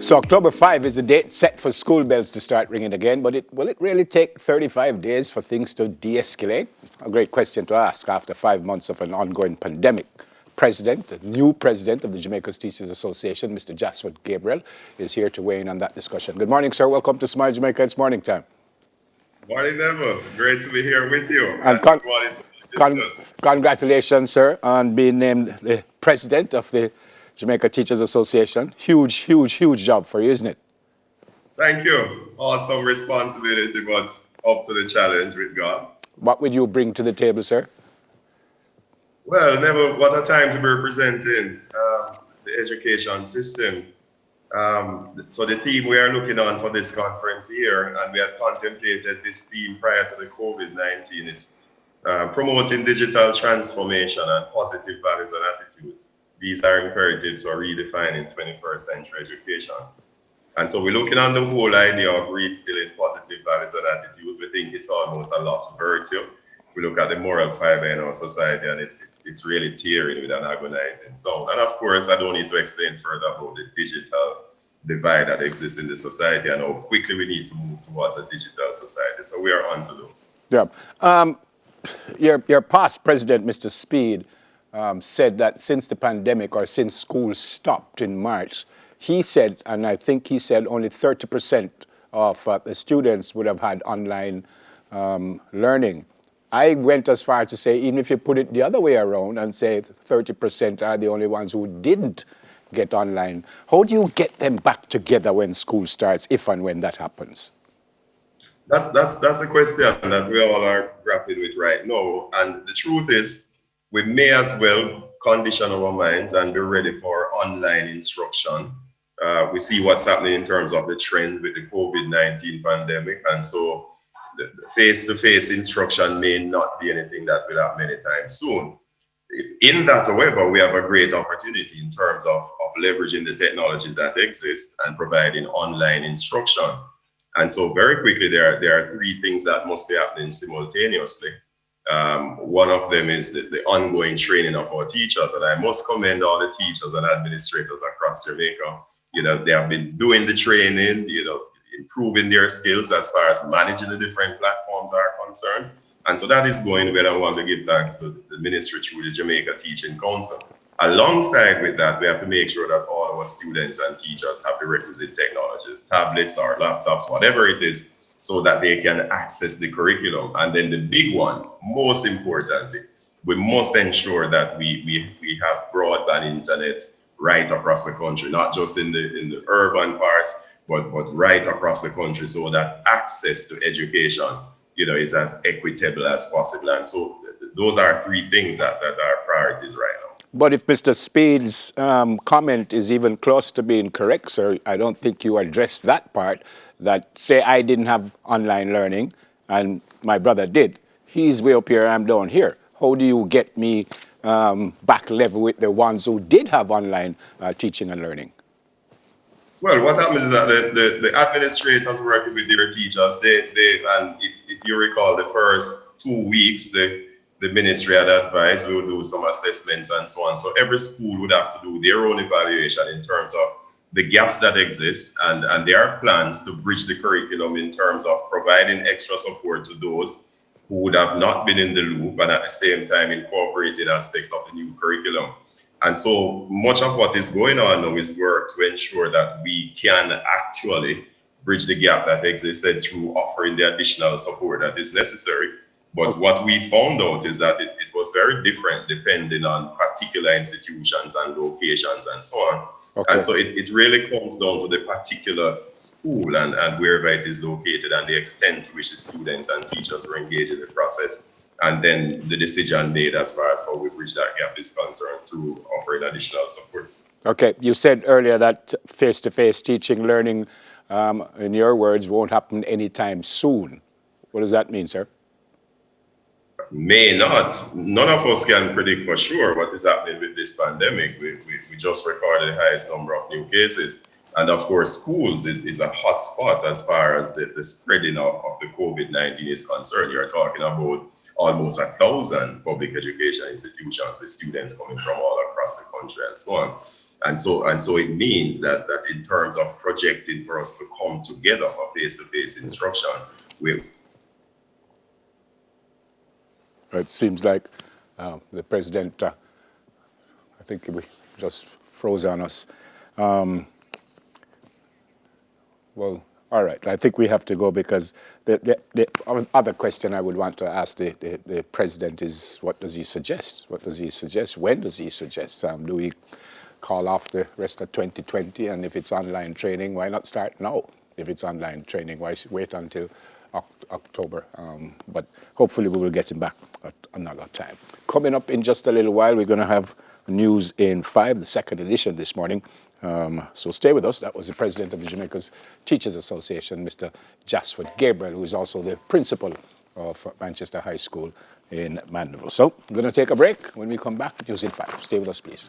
So October 5 is the date set for school bells to start ringing again, but will it really take 35 days for things to de-escalate? A great question to ask after 5 months of an ongoing pandemic. The new president of the Jamaica Teachers Association, Mr. Jasper Gabriel, is here to weigh in on that discussion. Good morning, sir. Welcome to Smile Jamaica. It's morning time. Morning, Neville. Great to be here with you. And And good morning to the listeners. congratulations, sir, on being named the president of the Jamaica Teachers Association. Huge, huge, huge job for you, isn't it? Thank you. Awesome responsibility, but up to the challenge with God. What would you bring to the table, sir? Well, Neville, what a time to be representing the education system. So the theme we are looking on for this conference here, and we had contemplated this theme prior to the COVID-19, is promoting digital transformation and positive values and attitudes. These are imperatives for redefining 21st century education. And so we're looking on the whole idea of reinstilling positive values and attitudes. We think it's almost a lost virtue. We look at the moral fiber in our society, and it's really tearing with an agonizing sound. And of course, I don't need to explain further about the digital divide that exists in the society and how quickly we need to move towards a digital society. So we are on to those. Yeah. Your past president, Mr. Speed, said that since the pandemic or since school stopped in March, he said, and I think he said only 30% of the students would have had online learning. I went as far to say, even if you put it the other way around and say 30% are the only ones who didn't get online, how do you get them back together when school starts, if and when that happens? That's a question that we all are grappling with right now. And the truth is, we may as well condition our minds and be ready for online instruction. We see what's happening in terms of the trend with the COVID-19 pandemic. And so the face-to-face instruction may not be anything that will happen anytime soon. In that, however, we have a great opportunity in terms of leveraging the technologies that exist and providing online instruction. And so very quickly, there are three things that must be happening simultaneously. One of them is the ongoing training of our teachers. And I must commend all the teachers and administrators across Jamaica. They have been doing the training, improving their skills as far as managing the different platforms are concerned. And so that is going well. I want to give thanks to the ministry through the Jamaica Teaching Council. Alongside with that, we have to make sure that all our students and teachers have the requisite technologies, tablets or laptops, whatever it is, so that they can access the curriculum. And then the big one, most importantly, we must ensure that we have broadband internet right across the country, not just in the urban parts, but right across the country, so that access to education, is as equitable as possible. And so those are three things that are priorities right now. But if Mr. Speed's comment is even close to being correct, sir, I don't think you addressed that part, that say I didn't have online learning and my brother did. He's way up here, I'm down here. How do you get me back level with the ones who did have online teaching and learning? Well, what happens is that the administrators working with their teachers, and if you recall, the first 2 weeks, the ministry had advised we would do some assessments and so on. So every school would have to do their own evaluation in terms of the gaps that exist, and there are plans to bridge the curriculum in terms of providing extra support to those who would have not been in the loop, and at the same time incorporating aspects of the new curriculum. And so much of what is going on now is work to ensure that we can actually bridge the gap that existed through offering the additional support that is necessary. But what we found out is that it was very different depending on particular institutions and locations and so on. Okay. And so it really comes down to the particular school and wherever it is located and the extent to which the students and teachers were engaged in the process. And then the decision made as far as how we bridge that gap is concerned through offering additional support. Okay, you said earlier that face-to-face teaching, learning, in your words, won't happen anytime soon. What does that mean, sir? May not. None of us can predict for sure what is happening with this pandemic. We just recorded the highest number of new cases. And of course, schools is a hot spot as far as the spreading of the COVID-19 is concerned. You're talking about almost 1,000 public education institutions with students coming from all across the country and so on. And so it means that in terms of projecting for us to come together for face-to-face instruction, it seems like the president, I think we just froze on us. Well, all right. I think we have to go because the other question I would want to ask the president is, what does he suggest? What does he suggest? When does he suggest? Do we call off the rest of 2020? And if it's online training, why not start now? If it's online training, why wait until October? But hopefully we will get him back at another time. Coming up in just a little while, we're going to have News in 5, the second edition this morning. So stay with us. That was the president of the Jamaica's Teachers Association, Mr. Jasford Gabriel, who is also the principal of Manchester High School in Mandeville. So I'm going to take a break. When we come back, News in 5. Stay with us, please.